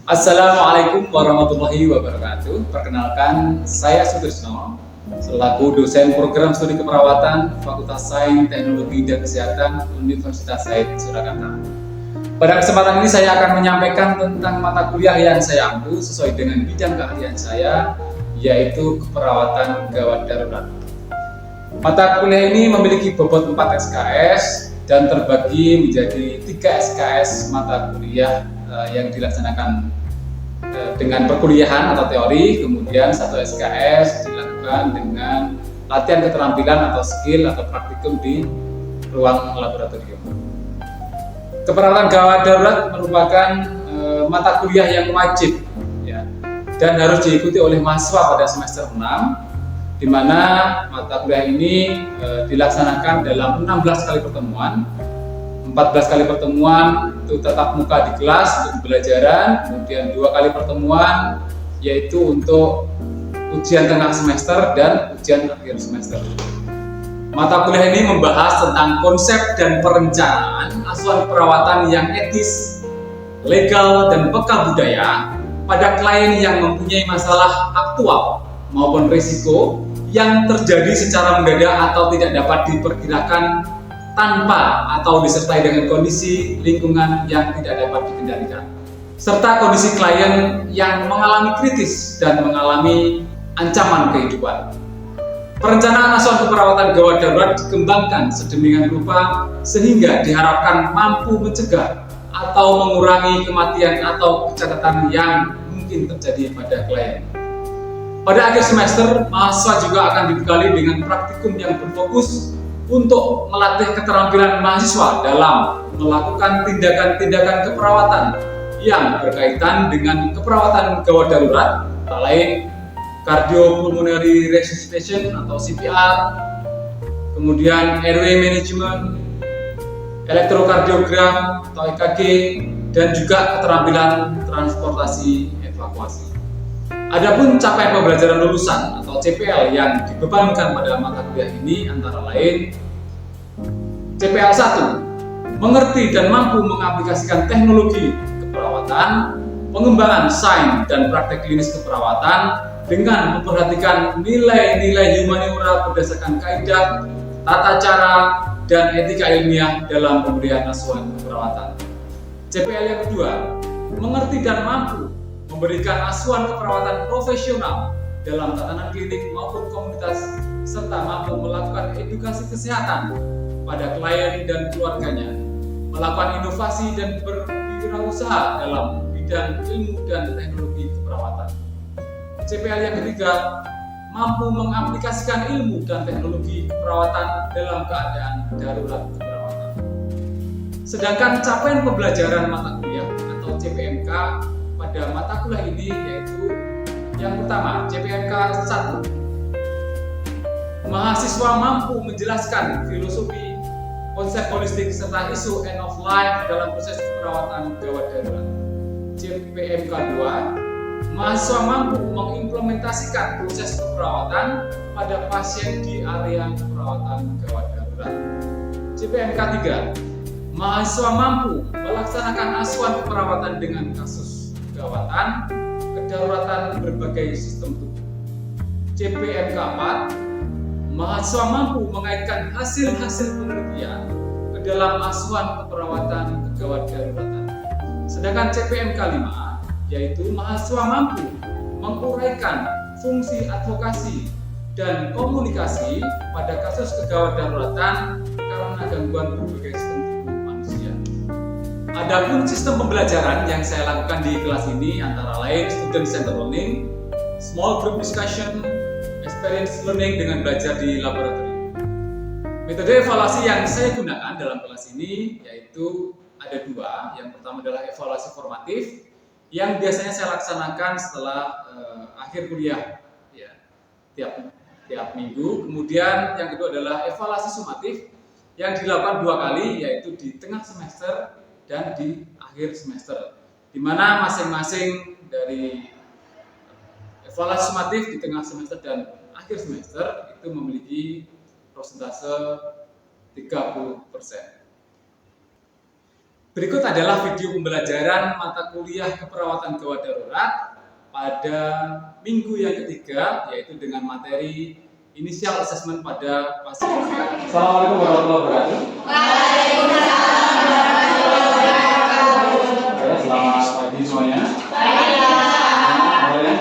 Assalamualaikum warahmatullahi wabarakatuh. Perkenalkan, saya Sutrisno, selaku dosen program studi keperawatan Fakultas Sains, Teknologi, dan Kesehatan Universitas Said Surakarta. Pada kesempatan ini saya akan menyampaikan tentang mata kuliah yang saya ambil sesuai dengan bidang keahlian saya, yaitu keperawatan gawat darurat. Mata kuliah ini memiliki bobot 4 SKS dan terbagi menjadi 3 SKS mata kuliah yang dilaksanakan dengan perkuliahan atau teori, kemudian 1 SKS dilakukan dengan latihan keterampilan atau skill atau praktikum di ruang laboratorium. Keperawatan gawat darurat merupakan mata kuliah yang wajib ya, dan harus diikuti oleh mahasiswa pada semester 6, di mana mata kuliah ini dilaksanakan dalam 16 kali pertemuan. 14 kali pertemuan itu tatap muka di kelas untuk pembelajaran, kemudian 2 kali pertemuan yaitu untuk ujian tengah semester dan ujian akhir semester. Mata kuliah ini membahas tentang konsep dan perencanaan asuhan perawatan yang etis, legal, dan peka budaya pada klien yang mempunyai masalah aktual maupun risiko yang terjadi secara mendadak atau tidak dapat diperkirakan tanpa atau disertai dengan kondisi lingkungan yang tidak dapat dikendalikan, serta kondisi klien yang mengalami kritis dan mengalami ancaman kehidupan. Perencanaan asuhan keperawatan gawat darurat dikembangkan sedemikian rupa sehingga diharapkan mampu mencegah atau mengurangi kematian atau kecacatan yang mungkin terjadi pada klien. Pada akhir semester, mahasiswa juga akan dibekali dengan praktikum yang berfokus untuk melatih keterampilan mahasiswa dalam melakukan tindakan-tindakan keperawatan yang berkaitan dengan keperawatan gawat darurat, tak lain cardiopulmonary resuscitation atau CPR, kemudian airway management, elektrokardiogram atau EKG, dan juga keterampilan transportasi evakuasi. Adapun capaian pembelajaran lulusan atau CPL yang dibebankan pada mata kuliah ini antara lain CPL 1, mengerti dan mampu mengaplikasikan teknologi keperawatan, pengembangan sains dan praktek klinis keperawatan dengan memperhatikan nilai-nilai humaniora berdasarkan kaidah, tata cara, dan etika ilmiah dalam pemberian asuhan keperawatan. CPL yang kedua, mengerti dan mampu memberikan asuhan keperawatan profesional dalam tatanan klinik maupun komunitas, serta mampu melakukan edukasi kesehatan pada klien dan keluarganya, melakukan inovasi dan berwirausaha dalam bidang ilmu dan teknologi keperawatan. CPL yang ketiga, mampu mengaplikasikan ilmu dan teknologi keperawatan dalam keadaan darurat keperawatan. Sedangkan capaian pembelajaran mata kuliah atau CPMK pada mata kuliah ini yaitu yang pertama, CPMK 1, mahasiswa mampu menjelaskan filosofi, konsep holistik, serta isu end of life dalam proses keperawatan gawat darurat. CPMK 2, mahasiswa mampu mengimplementasikan proses keperawatan pada pasien di area keperawatan gawat darurat. CPMK 3, mahasiswa mampu melaksanakan asuhan keperawatan dengan kasus gawatan, kedaruratan berbagai sistem tubuh. CPMK 4, mahasiswa mampu mengaitkan hasil-hasil penelitian ke dalam asuhan keperawatan gawat daruratan. Sedangkan CPMK 5, yaitu mahasiswa mampu menguraikan fungsi advokasi dan komunikasi pada kasus kegawat daruratan karena gangguan berbagai sistem tubuh manusia. Adapun sistem pembelajaran yang saya lakukan di kelas ini antara lain student center learning, small group discussion, experience learning dengan belajar di laboratorium. Metode evaluasi yang saya gunakan dalam kelas ini yaitu ada 2. Yang pertama adalah evaluasi formatif yang biasanya saya laksanakan setelah akhir kuliah ya, tiap minggu. Kemudian yang kedua adalah evaluasi sumatif yang dilakukan 2 kali yaitu di tengah semester dan di akhir semester, di mana masing-masing dari evaluasi sumatif di tengah semester dan akhir semester itu memiliki persentase 30%. Berikut adalah video pembelajaran mata kuliah keperawatan gawat darurat pada minggu yang ketiga, yaitu dengan materi initial assessment pada pasien. Assalamualaikum warahmatullahi wabarakatuh. Waalaikumsalam warahmatullahi wabarakatuh. Selamat pagi semuanya. Alhamdulillah.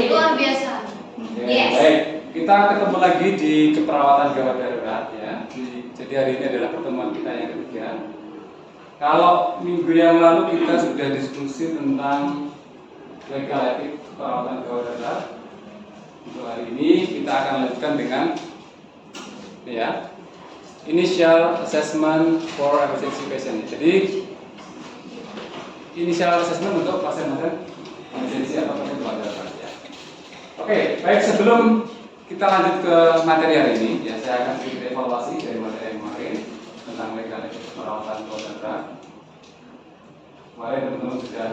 Luar biasa. Yes. Baik, kita ketemu lagi di keperawatan gawat darurat ya. Jadi hari ini adalah pertemuan kita yang ketiga. Kalau minggu yang lalu kita sudah diskusi tentang legal etik keperawatan gawat darurat. Untuk hari ini kita akan lanjutkan dengan ya, initial assessment for emergency patient. Jadi initial assessment untuk pasien-pasien emergency atau pasien gawat darurat ya. Oke, baik, sebelum kita lanjut ke materi hari ini ya, saya akan sedikit evaluasi dari materi yang kemarin tentang legal etik perawatan gawat darurat. Kemarin teman-teman sudah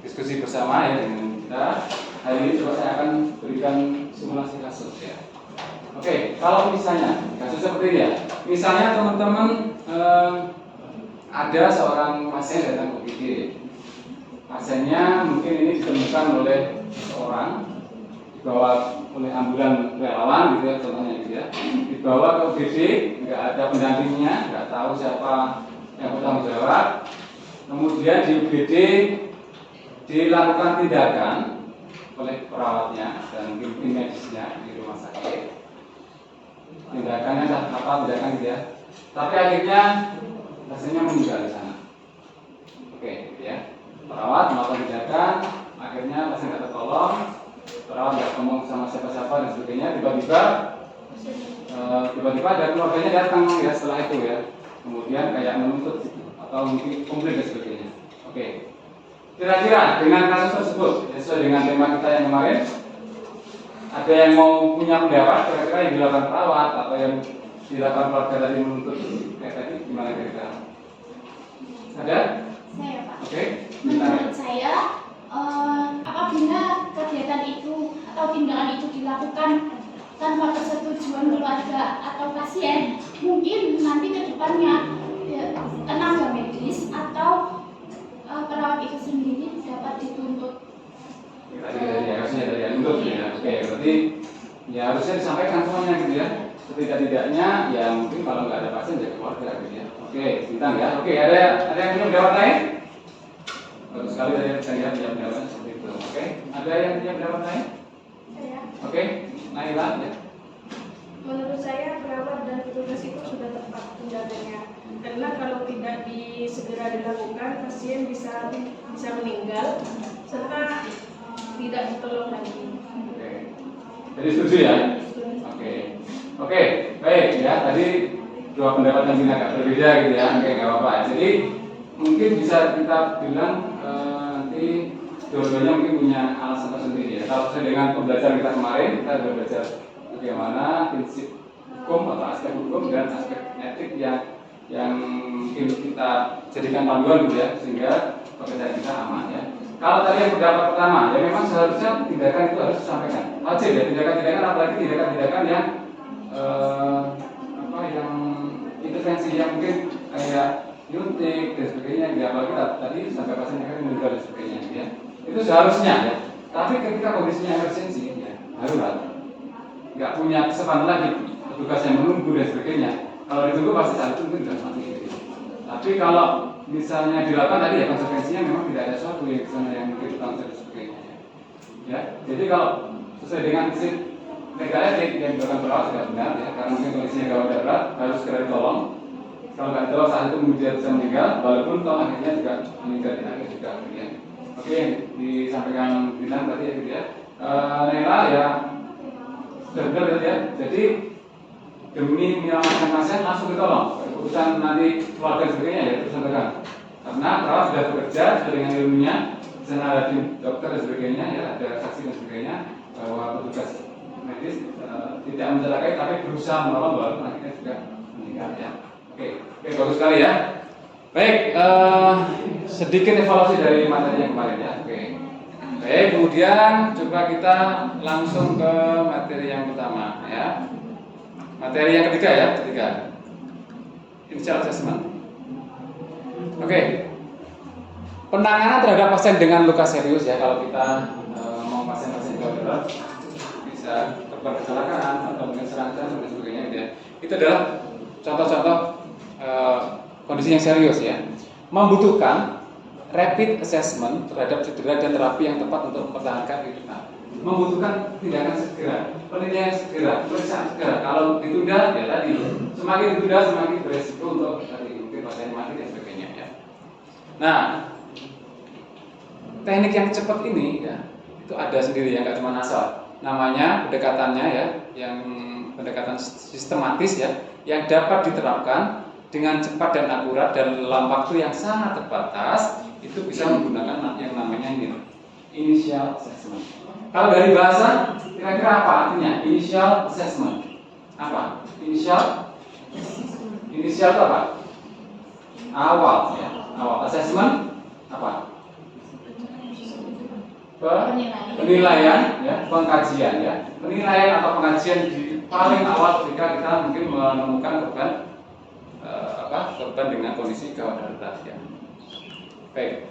diskusi bersama ya dengan kita. Hari ini coba saya akan berikan simulasi kasus ya. Oke, kalau misalnya kasus seperti ini ya, misalnya teman-teman ada seorang pasien datang ke UGD. Pasiennya mungkin ini ditemukan oleh seseorang, dibawa oleh ambulan relawan gitu ya, contohnya gitu ya, dibawa ke UGD, nggak ada pendampingnya, nggak tahu siapa yang bertanggung jawab. Kemudian di UGD dilakukan tindakan oleh perawatnya dan mungkin tim medisnya di rumah sakit. Tindakannya apa tindakan gitu ya, tapi akhirnya pasiennya meninggal di sana. Oke, gitu ya. Perawat melakukan tindakan, akhirnya pasien tidak tertolong, perawat nggak ngomong sama siapa-siapa dan sebagainya. Tiba-tiba ada keluarganya datang ya setelah itu ya, kemudian kayak menuntut atau mungkin komplain dan sebagainya. Oke, kira-kira dengan kasus tersebut sesuai dengan tema kita yang kemarin, ada yang mau punya pendapat kira-kira yang dilakukan perawat atau yang dilakukan keluarga tadi menuntut kayak tadi gimana kira-kira? Ada? Saya, Pak. Oke. Menurut saya, apabila kegiatan itu atau tindakan itu dilakukan tanpa persetujuan keluarga atau pasien, mungkin nanti ke depannya tenaga medis atau perawat itu sendiri dapat dituntut. Tadi harusnya dari tuntut ya. Oke, berarti ya harusnya disampaikan semuanya gitu ya. Setidak-tidaknya ya mungkin kalau nggak ada pasien jadi keluarga gitu ya. Oke, bintang ya. Oke, ada yang punya pendapat lain? Bagus sekali tadi saya punya pendapat seperti itu. Oke, ada yang punya pendapat lain? Saya, Oke, Naila ya. menurut saya perawat dan petugas itu sudah tepat tindakannya, karena kalau tidak segera dilakukan pasien bisa meninggal serta tidak ditolong lagi. Oke. Jadi setuju ya? Oke, baik ya. Tadi dua pendapat yang agak berbeda gitu ya. Oke, nggak apa-apa. Jadi mungkin bisa kita bilang nanti dua-duanya mungkin punya alasan tersendiri ya. Kalau sesuai dengan pembelajaran kita kemarin, kita sudah belajar bagaimana prinsip hukum atau aspek hukum dan aspek etik yang mungkin kita jadikan panduan gitu ya, sehingga pekerjaan kita aman ya. Kalau tadi yang pendapat pertama, ya memang seharusnya tindakan itu harus disampaikan. Wajib ya, tindakan-tindakan apalagi tindakan-tindakan yang yang intervensi yang mungkin kayak nyuntik dan sebagainya, ya apalagi tadi sampai pasien akan meninggal dan sebagainya ya. Itu seharusnya ya. Tapi ketika kondisinya emergensi ya, darurat, nggak punya kesempatan lagi, petugas yang menunggu dan sebagainya. Kalau ditunggu pasti saat itu mungkin sudah mati gitu. Tapi kalau misalnya dilakukan tadi ya konsekuensinya memang tidak ada suatu yang kesana yang mungkin ditanggung dan sebagainya ya. Jadi kalau sesuai dengan prinsip legal etik yang dilakukan perawat sudah benar ya, karena mungkin kondisinya gawat darurat harus segera ditolong. Kalau nggak ditolong saat itu kemudian bisa meninggal, walaupun toh akhirnya juga meninggal di akhir juga kemudian. Oke, yang disampaikan Bintang tadi ya gitu ya. Naila ya sudah benar ya. Jadi demi menyelamatkan pasien langsung ditolong. Urusan nanti keluarga dan sebagainya ya terus sampaikan. Karena perawat sudah bekerja sesuai dengan ilmunya, di sana ada tim dokter dan sebagainya ya, ada saksi dan sebagainya, bahwa petugas medis tidak mencelakai tapi berusaha menolong walaupun akhirnya juga meninggal ya. Oke, bagus sekali ya. Baik, sedikit evaluasi dari materi yang kemarin ya. Oke. Baik, kemudian coba kita langsung ke materi yang pertama ya. Materi yang ketiga ya, ketiga. Initial assessment. Oke. Penanganan terhadap pasien dengan luka serius ya, kalau kita mau pasien-pasien gawat bisa korban kecelakaan atau mungkin serangan dan sebagainya gitu ya. Itu adalah contoh-contoh kondisi yang serius ya. Membutuhkan rapid assessment terhadap cedera dan terapi yang tepat untuk mempertahankan kehidupan. Membutuhkan tindakan segera, penelitian segera, pemeriksaan segera. Kalau ditunda ya tadi, semakin ditunda semakin beresiko untuk tadi mungkin pasien mati dan sebagainya ya. Nah, teknik yang cepat ini ya itu ada sendiri ya, nggak cuma asal. Namanya pendekatannya ya, yang pendekatan sistematis ya, yang dapat diterapkan dengan cepat dan akurat dan dalam waktu yang sangat terbatas. Itu bisa menggunakan yang namanya ini initial assessment. Kalau dari bahasa kira-kira apa artinya initial assessment? Apa? Initial itu apa? Awal ya. Awal assessment apa? Penilaian ya, pengkajian ya. Penilaian atau pengkajian di paling awal ketika kita mungkin menemukan korban dengan kondisi gawat darurat ya. Baik,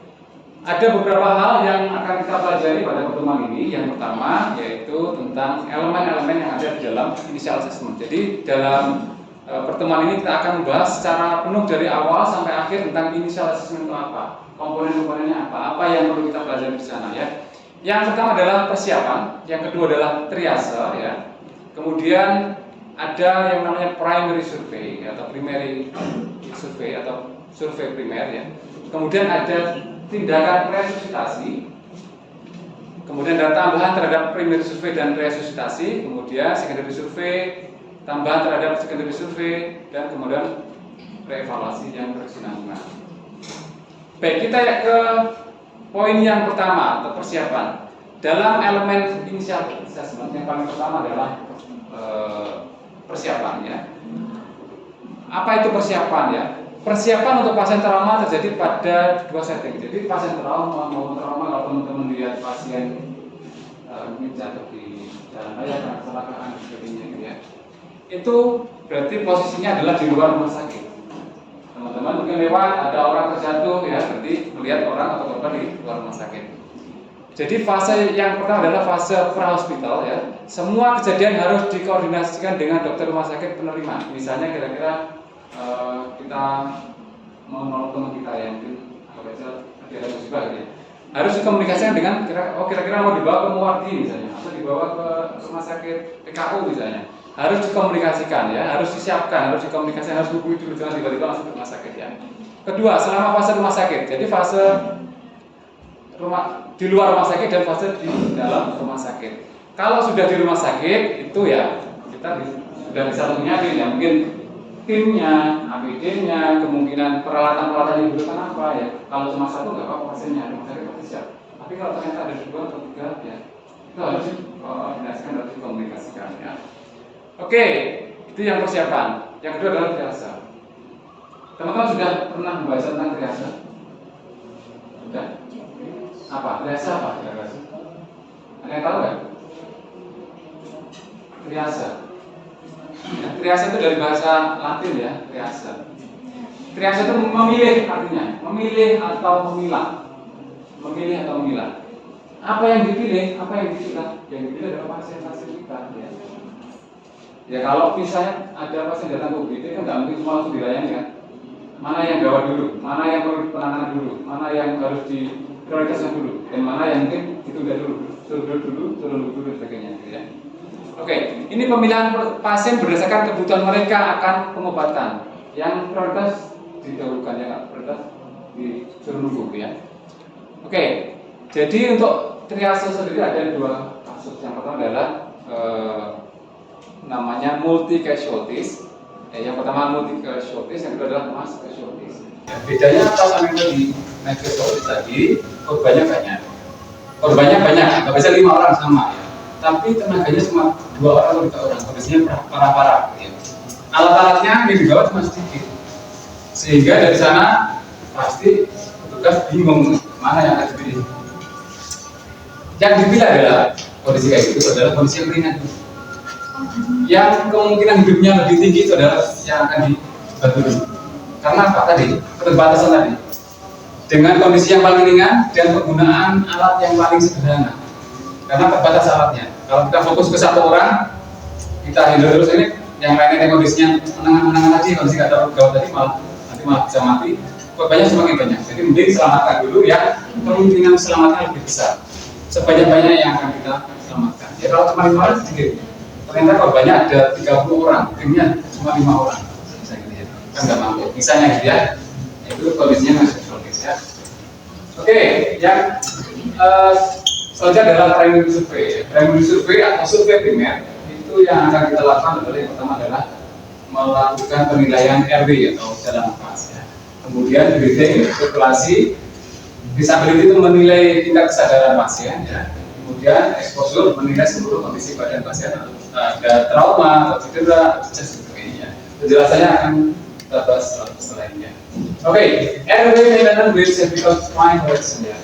ada beberapa hal yang akan kita pelajari pada pertemuan ini. Yang pertama yaitu tentang elemen-elemen yang ada di dalam initial assessment. Jadi dalam pertemuan ini kita akan membahas secara penuh dari awal sampai akhir tentang initial assessment itu apa, komponen-komponennya apa yang perlu kita pelajari di sana ya. Yang pertama adalah persiapan, yang kedua adalah triase ya. Kemudian ada yang namanya primary survey atau primary survey atau survei primer ya. Kemudian ada tindakan resusitasi. Kemudian ada tambahan terhadap primary survey dan resusitasi. Kemudian secondary survey, tambahan terhadap secondary survey, dan kemudian reevaluasi yang berkesinambungan. Baik, kita ke poin yang pertama atau persiapan. Dalam elemen initial assessment yang paling pertama adalah persiapan ya. Apa itu persiapan ya? Persiapan untuk pasien trauma terjadi pada dua setting. Jadi pasien trauma maupun trauma, kalau teman-teman lihat pasien mungkin jatuh di jalan raya karena kecelakaan dan sebagainya gitu ya. Itu berarti posisinya adalah di luar rumah sakit. Teman-teman mungkin lewat ada orang terjatuh ya, berarti melihat orang atau korban di luar rumah sakit. Jadi fase yang pertama adalah fase pra-hospital ya. Semua kejadian harus dikoordinasikan dengan dokter rumah sakit penerima. Misalnya kira-kira kita mau nolong teman kita yang mungkin ada musibah gitu ya. Harus dikomunikasikan dengan kira-kira mau dibawa ke Muwardi misalnya, atau dibawa ke rumah sakit PKU misalnya. Harus dikomunikasikan ya, harus disiapkan, harus dikomunikasikan, harus hubungi dulu, jangan tiba-tiba langsung ke rumah sakit ya. Kedua, selama fase rumah sakit. Jadi fase di luar rumah sakit dan fase di dalam rumah sakit. Kalau sudah di rumah sakit itu ya kita sudah bisa menyakin ya, mungkin timnya, APD-nya, kemungkinan peralatan-peralatan yang dibutuhkan apa ya. Kalau cuma satu nggak apa-apa pasiennya, rumah sakit pasti siap. Tapi kalau ternyata ada dua atau tiga ya, itu harus dikoordinasikan, harus dikomunikasikan ya. Oke, itu yang persiapan. Yang kedua adalah triase. Teman-teman sudah pernah membaca tentang triase? Sudah? Apa? Triase apa? Ada yang tahu nggak? Triase. Ya, triase itu dari bahasa Latin ya, triase. Triase itu memilih artinya, memilih atau memilah. Memilih atau memilah. Apa yang dipilih? Apa yang dipilah? Yang dipilih adalah pasien-pasien kita ya. Ya kalau misalnya ada pasien datang ke UGD kan nggak mungkin semua langsung dilayani kan. Mana yang gawat dulu, mana yang perlu penanganan dulu, mana yang harus diprioritaskan dulu, dan mana yang mungkin ditunda dulu, turun dulu, sebagainya gitu ya. Oke, ini pemilihan pasien berdasarkan kebutuhan mereka akan pengobatan. Yang prioritas didahulukan, yang prioritas disuruh nunggu ya. Oke, jadi untuk triase sendiri ada dua kasus. Yang pertama adalah namanya multi casualties. Yang pertama multi casualties, yang kedua adalah mass casualties. Ya, bedanya apa sama yang tadi? Mass casualties tadi korbannya banyak. Korbannya banyak, nggak bisa 5 orang sama ya. Tapi tenaganya cuma 2 orang atau 3 orang, kondisinya parah-parah gitu ya. Alat-alatnya yang dibawa cuma sedikit, sehingga dari sana pasti petugas bingung mana yang akan dipilih. Yang dipilih adalah kondisi kayak gitu adalah kondisi yang ringan. Yang kemungkinan hidupnya lebih tinggi itu adalah yang akan dibantu dulu. Karena apa tadi? Keterbatasan tadi. Dengan kondisi yang paling ringan dan penggunaan alat yang paling sederhana. Karena terbatas alatnya. Kalau kita fokus ke satu orang, kita handle terus ini, yang lainnya kondisinya menangan aja, kondisi nggak terlalu gawat tadi nanti malah bisa mati. Korbannya semakin banyak. Jadi mending selamatkan dulu yang kemungkinan selamatnya lebih besar. Sebanyak-banyaknya yang akan kita selamatkan. Ya kalau cuma 5 orang sedikit. Ternyata korbannya ada 30 orang, timnya cuma 5 orang. Bisa gitu ya. Kan nggak mampu. Misalnya gitu ya. Itu kondisinya masih kronis ya. Oke, yang selanjutnya adalah primary survey. Primary survey atau survei primer itu yang akan kita lakukan adalah yang pertama adalah melakukan penilaian RW atau jalan nafas ya. Kemudian breathing, sirkulasi, disability itu menilai tingkat kesadaran pasien ya. Kemudian exposure menilai seluruh kondisi badan pasien, ada trauma atau cedera dan sebagainya. Penjelasannya akan kita bahas setelah ini ya. Oke, RW maintenance with cervical spine correction ya.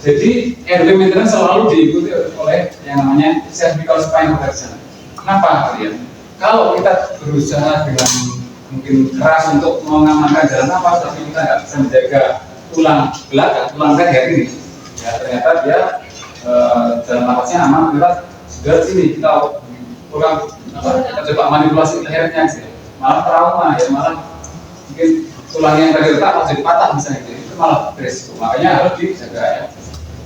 Jadi RW maintenance selalu diikuti oleh yang namanya cervical spine correction. Kenapa kalian? Kalau kita berusaha dengan mungkin keras untuk mengamankan jalan nafas, tapi kita nggak bisa menjaga tulang belakang, tulang leher ini, ya ternyata dia jalan nafasnya aman, ternyata sudah sini kita kurang kita coba manipulasi lehernya sih, malah trauma ya, malah mungkin tulangnya yang tadi retak harus jadi patah misalnya, jadi itu malah beresiko. Makanya harus dijaga ya.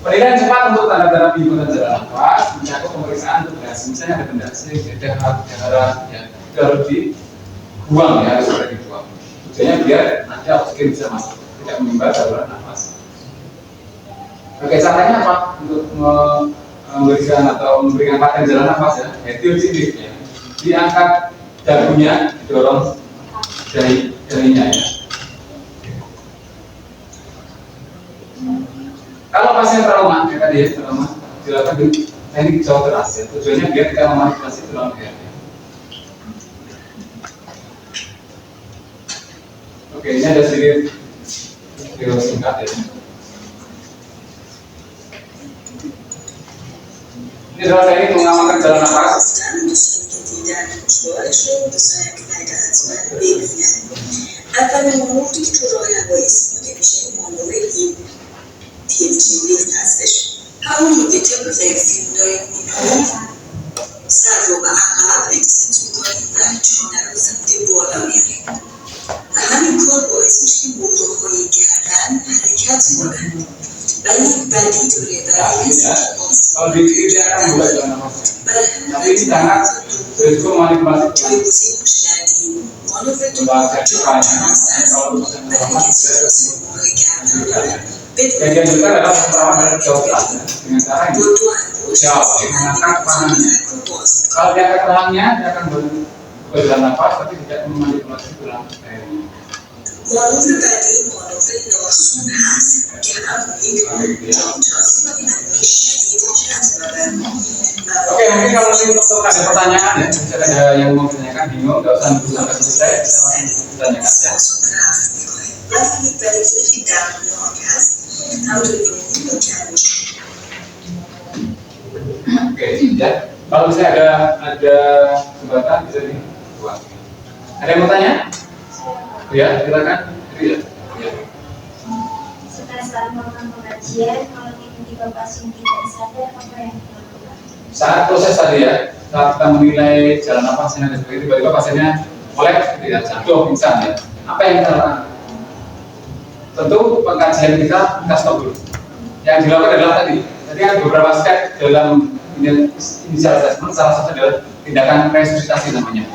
Penilaian cepat untuk tanda-tanda penyumbatan jalan nafas, mencakup pemeriksaan untuk gas, misalnya ada benda asing, darah, ya itu harus dibuang ya, harus segera dibuang. Tujuannya biar nanti oksigen bisa masuk, tidak menyumbat saluran nafas. Oke, caranya apa untuk memberikan atau memberikan paten jalan nafas ya? Yaitu ya. Diangkat dagunya, didorong jarinya ya. Kalau pasien trauma, ya tadi ya, trauma dilakukan teknik jauh keras ya. Tujuannya biar kita memanipulasi tulang leher. Oke, ini ada sedikit video singkat ya. Ini adalah teknik mengamankan jalan nafas. تیمچینی هستش همونی که طبق فیلم دارید میبینید سر رو به عقب اکسنت میکنید و چانه رو سمت بالا میارید و همین کار باعث میشه که موضوعهای گردن حرکت کنند و یک بدی داره برای کسی که آسیب گردن داره برای همین جایگزین روش کردیم مانورتون ترانس است برای کسی که آسیب‌های گردن داره Bagian juga adalah perawan dari jauh dengan cara ini jauh mengangkat tangannya. Kalau dia angkat tangannya, dia akan berjalan nafas tapi tidak memanipulasi tulang lehernya. مانور بعدی مانور لارسون هست که همونی جانتاسی و بینایی شدید جذب Oke, mungkin kalau untuk ada pertanyaan ya, bisa ada yang mau bertanyakan bingung, nggak usah nunggu sampai selesai, bisa langsung bertanyakan ya. وقتی یک بدی دردناک هست همونطوری که ممکن Oke, ya. Kalau misalnya ada jembatan bisa dibuat. Ada yang mau tanya? Ya, silakan. Ya. Setelah saat melakukan pengajian, kalau tiba-tiba pasien tidak sadar, apa yang dilakukan? Saat proses tadi ya, saat kita menilai jalan nafasnya dan sebagainya, tiba-tiba pasiennya melek, tidak jatuh, pingsan ya. Apa yang kita lakukan? Tentu pengkajian kita stop dulu. Yang dilakukan adalah tadi ada beberapa step dalam initial assessment, salah satu adalah tindakan resusitasi namanya.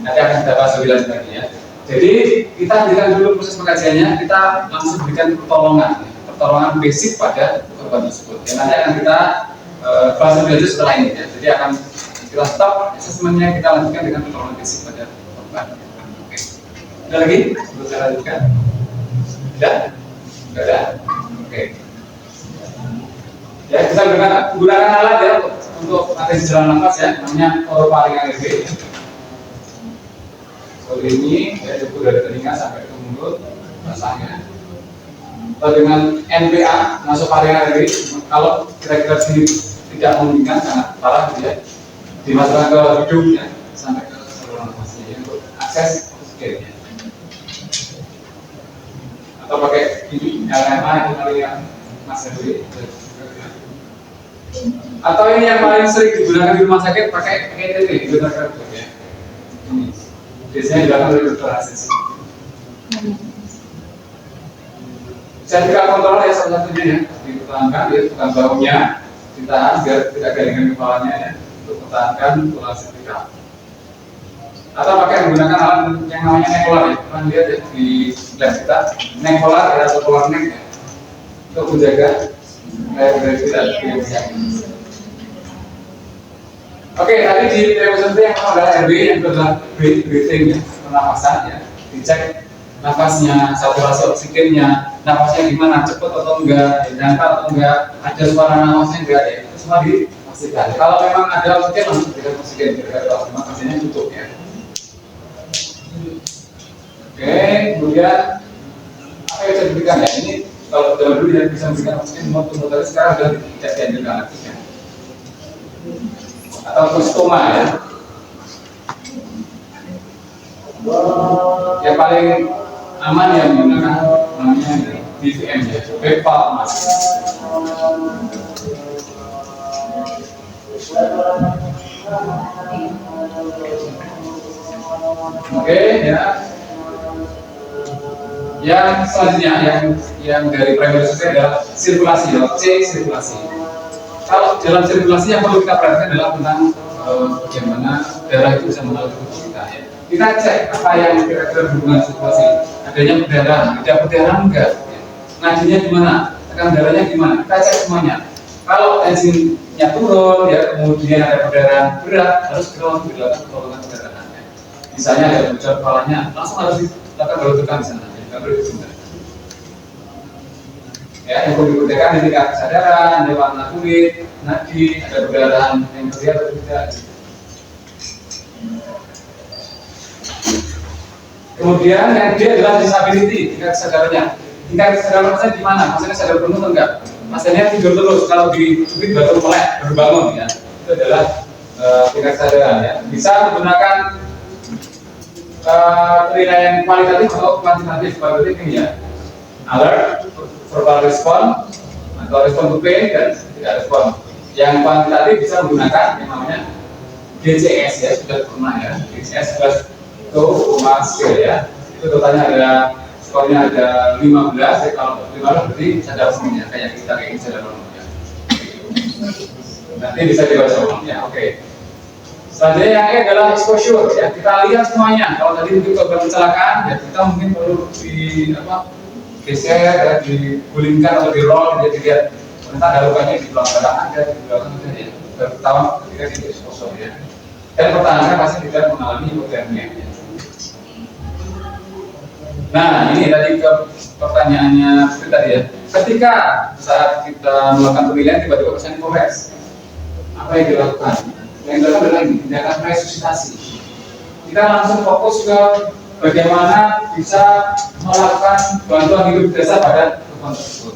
Nanti akan kita bahas lebih lanjut lagi ya. Jadi kita hentikan dulu proses pengkajiannya, kita langsung berikan pertolongan basic pada korban tersebut. Ya, nanti akan kita bahas lebih lanjut setelah ini ya. Jadi akan kita stop assessmentnya, kita lanjutkan dengan pertolongan basic pada korban. Oke. Ada lagi? Untuk saya lanjutkan? Tidak? Tidak ada? Oke. Ya, kita gunakan alat ya untuk atensi jalan nafas ya, namanya orofaring AEB. Seperti ini, ya cukup dari telinga sampai ke mulut, rasanya. Atau dengan NPA, masuk faring AEB, kalau kira-kira sini tidak memungkinkan, sangat parah ya, dimasukkan ke hidung ya, sampai ke saluran nafasnya ya, untuk akses oksigennya. Atau pakai ini LMA itu kali yang Mas Henry. Atau ini yang paling sering digunakan di rumah sakit pakai ETT, dokter kardiolog ya. Ini biasanya dilakukan oleh dokter anestesi. Bisa juga kontrol ya salah satunya ya, dipertahankan ya, bukan bahunya ditahan biar tidak garingan kepalanya ya, untuk mempertahankan pola vertikal. Atau pakai menggunakan alat yang namanya neck collar ya, kan lihat ya di lab kita neck collar ya, atau collar neck ya, untuk menjaga air tidak berlebihan. Oke, tadi di representasi yang pertama adalah RB, yang kedua adalah breathing ya, pernapasan ya, dicek nafasnya, saturasi oksigennya, nafasnya gimana, cepat atau enggak, nyangka atau enggak, ada suara nafasnya enggak ya, itu semua dipastikan. Kalau memang ada oksigen langsung diberikan oksigen, kalau memang pasiennya tutup ya. Oke, kemudian apa yang bisa diberikan ya? Ini kalau zaman dulu yang bisa memberikan oksigen motor sekarang sudah tidak dianjurkan lagi ya. Atau stoma ya. Yang paling aman yang menggunakan namanya BVM ya, Bepal Mas. Oke ya. Yang selanjutnya yang dari primary surgery adalah sirkulasi ya, C sirkulasi. Kalau dalam sirkulasi yang perlu kita perhatikan adalah tentang bagaimana darah itu bisa mengalir ke tubuh kita ya. Kita cek apa yang kira-kira berhubungan sirkulasi. Adanya perdarahan, ada perdarahan enggak? Ya. Nadinya gimana? Tekanan darahnya gimana? Kita cek semuanya. Kalau tensinya turun, ya kemudian ada perdarahan berat, harus kita langsung dilakukan pertolongan perdarahan. Ya. Misalnya ada bocor kepalanya, langsung harus dilakukan belokan di sana. Tidak boleh ditunda. Ya, yang perlu diperhatikan di tingkat kesadaran, ada warna kulit, nadi, ada perdarahan yang terlihat atau tidak. Kemudian yang ketiga adalah disability, tingkat kesadarannya. Tingkat kesadaran pasiennya gimana? Pasiennya sadar penuh atau enggak? Pasiennya tidur terus, kalau dicubit baru melek, baru bangun ya. Itu adalah tingkat kesadaran ya. Bisa menggunakan penilaian kualitatif atau kuantitatif. Kualitatif ini ya, alert, verbal response, atau respon to pain dan tidak respon. Yang kuantitatif bisa menggunakan yang namanya DCS ya, sudah pernah ya, DCS plus scale ya. Itu totalnya ada skornya ada 15 ya, kalau 15 berarti sadar semuanya kayak kita kayak sadar ya. Nanti bisa dibaca ulang ya. Oke. Selanjutnya yang E adalah exposure ya. Kita lihat semuanya. Kalau tadi mungkin korban kecelakaan ya, kita mungkin perlu di geser ya, digulingkan atau di roll dia dilihat ternyata ada lukanya di belakang ada di belakang ya. Pertama ketika di exposure ya. Dan pertahanan pasti tidak mengalami hipotermia. Nah, ini tadi ke pertanyaannya seperti tadi ya. Ketika saat kita melakukan penilaian tiba-tiba pasien kolaps, apa yang dilakukan? Yang dilakukan adalah tindakan resusitasi. Kita langsung fokus ke bagaimana bisa melakukan bantuan hidup dasar pada korban tersebut.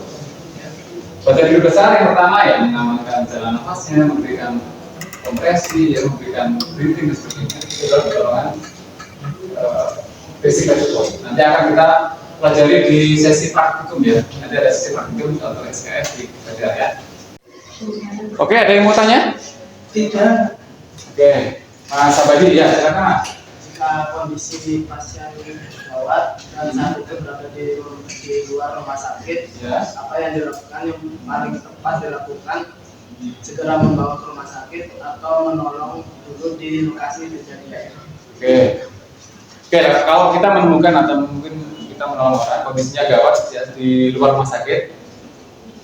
Bantuan hidup dasar yang pertama ya mengamankan jalan nafasnya, memberikan kompresi, ya memberikan breathing dan sebagainya. Itu adalah pertolongan basic life support. Nanti akan kita pelajari di sesi praktikum ya. Nanti ada sesi praktikum atau SKS di belajar ya. Oke, ada yang mau tanya? Tidak. Oke, Mas Abadi ya, silakan. Jika kondisi pasien gawat dan saat itu berada di luar rumah sakit, Ya. apa yang dilakukan yang paling tepat dilakukan? Segera membawa ke rumah sakit atau menolong dulu di lokasi kejadian. Oke. Oke, kalau kita menemukan atau mungkin kita menolong orang kondisinya gawat ya, di luar rumah sakit,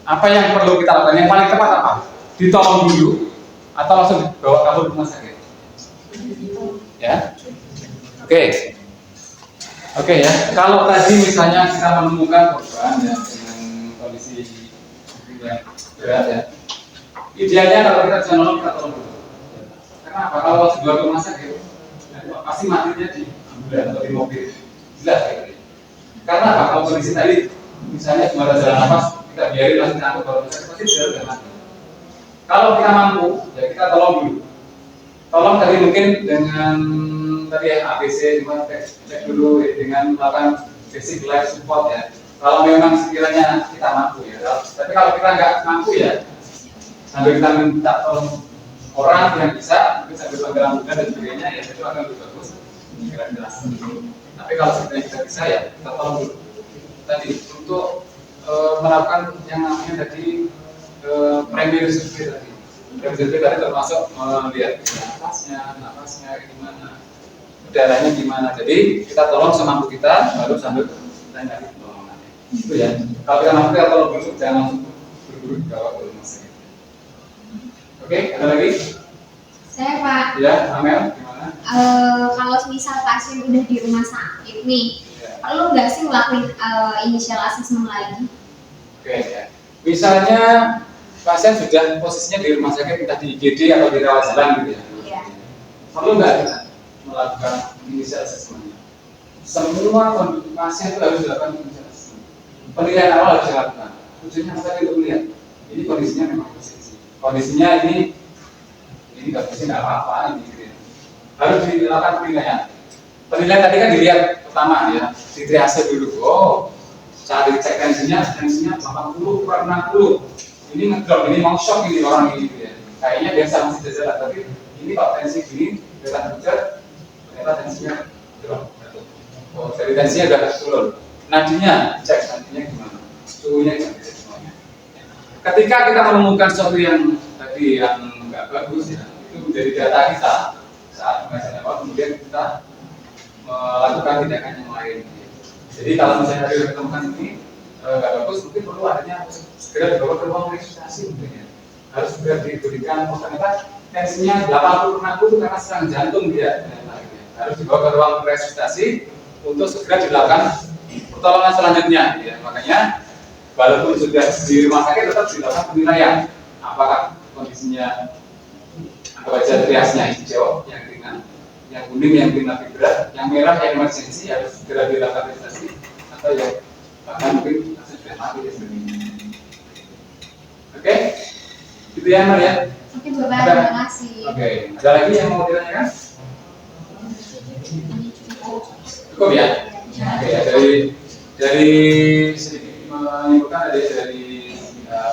apa yang perlu kita lakukan? Yang paling tepat apa? Ditolong dulu atau langsung dibawa kabur ke rumah sakit? Ya. Oke. Oke ya. Kalau tadi misalnya kita menemukan korban ya dengan kondisi yang berat ya, idealnya kalau kita bisa nolong kita tolong dulu. Karena apa? Kalau dibawa ke rumah sakit, pasti matinya di ambulan atau di mobil, jelas ya. Karena apa? Kalau kondisi tadi misalnya cuma ada jalan nafas, kita biarin langsung angkut ke rumah sakit, pasti sudah mati. Kalau kita mampu, ya kita tolong dulu. Tolong tadi mungkin dengan tadi ya ABC, cuma cek dulu ya, dengan melakukan basic life support ya. Kalau memang sekiranya kita mampu ya, tapi kalau kita nggak mampu ya, sambil kita minta tolong orang yang bisa, mungkin sambil panggilan muda dan sebagainya, ya itu akan lebih bagus. Kira-kira. Tapi kalau sekiranya kita bisa ya, kita tolong dulu. Tadi untuk melakukan yang namanya tadi primary survey tadi. Primary survey tadi termasuk melihat napasnya gimana, udaranya gimana. Jadi kita tolong semampu kita, baru sambil tanya pertolongan. Itu ya. Kalau kita mampu ya tolong dulu, jangan langsung buru-buru dibawa ke rumah sakit. Oke, ada lagi? Saya Pak. Ya, Amel, gimana? Kalau misal pasien udah di rumah sakit nih, Ya. perlu nggak sih ngelakuin initial assessment lagi? Oke, ya. Misalnya pasien sudah posisinya di rumah sakit, entah di IGD atau di rawat jalan gitu ya. Iya. Perlu nggak kita melakukan initial assessment? Semua pasien itu harus dilakukan initial assessment. Penilaian awal harus dilakukan. Tujuannya apa tadi untuk melihat ini kondisinya memang posisi. Kondisinya ini nggak posisi nggak apa-apa ini. Gitu ya. Harus dilakukan penilaian. Penilaian tadi kan dilihat pertama ya, di triase dulu. Oh, saat dicek tensinya 80 kurang 60. Ini ngedrop, ini mau shock ini orang ini gitu ya. Kayaknya biasa masih jalan, tapi ini kalau tensi gini, kita kejar, ternyata tensinya drop. Oh, dari tensinya udah turun. Nadinya, cek nadinya gimana, suhunya cek semuanya. Ketika kita menemukan sesuatu yang tadi yang nggak bagus ya, itu menjadi data kita saat mengasih awal, kemudian kita melakukan tindakan yang lain. Jadi kalau misalnya tadi ditemukan ini nggak bagus, mungkin perlu adanya segera dibawa ke ruang resusitasi mungkin ya. Harus segera diberikan, ternyata tensinya 80-60 karena serangan jantung dia. Harus dibawa ke ruang resusitasi untuk segera dilakukan pertolongan selanjutnya. Ya. Makanya walaupun sudah di rumah sakit tetap dilakukan penilaian apakah kondisinya anggap aja triasnya hijau yang ringan, yang kuning yang lebih berat, yang merah yang emergensi harus segera dilakukan resusitasi atau yang bahkan mungkin sudah mati dan sebagainya. Oke, itu ya Mar ya. Oke Bapak, terima kasih. Oke, ada lagi yang mau ditanyakan? Cukup ya? Oke, ya, dari sedikit menyimpulkan dari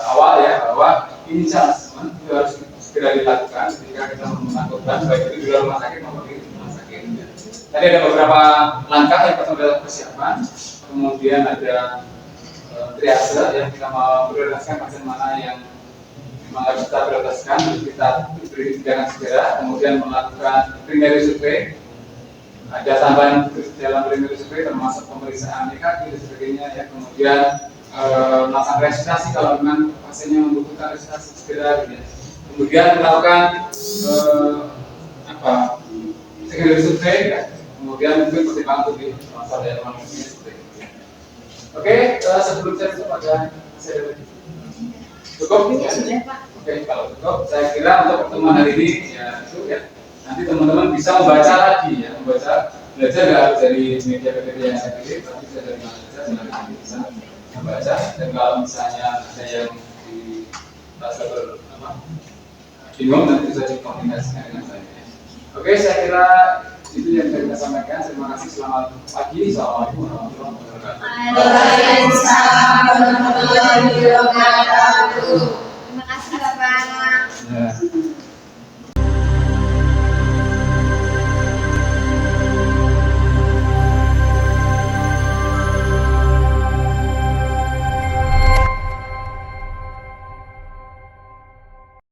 awal ya bahwa initial assessment itu harus segera dilakukan ketika kita menemukan korban baik itu di luar rumah sakit maupun di rumah sakit. Tadi ada beberapa langkah yang pertama adalah persiapan, kemudian ada triase yang kita mau prioritaskan pasien mana yang memang harus kita prioritaskan, kita beri tindakan segera, kemudian melakukan primary survey. Ada tambahan dalam primary survey termasuk pemeriksaan EKG dan sebagainya ya, kemudian melakukan resusitasi kalau memang pasiennya membutuhkan resusitasi segera gitu ya. Kemudian melakukan secondary survey ya. Kemudian mungkin pertimbangan untuk di masalah yang manusia seperti itu ya. Oke, sebelum saya tutup ada masih ada lagi? Cukup? Ya? Oke, kalau cukup saya kira untuk pertemuan hari ini ya itu ya. Nanti teman-teman bisa membaca lagi ya, belajar nggak harus dari media PPT yang saya pilih, tapi bisa dari mana saja sebenarnya bisa membaca. Dan kalau misalnya ada yang di rasa bingung, nanti bisa dikomunikasikan dengan saya. Oke, saya kira itu yang saya sampaikan. Terima kasih, selamat pagi, assalamualaikum warahmatullahi wabarakatuh. Waalaikumsalam warahmatullahi wabarakatuh. Terima kasih Bapak. Ya.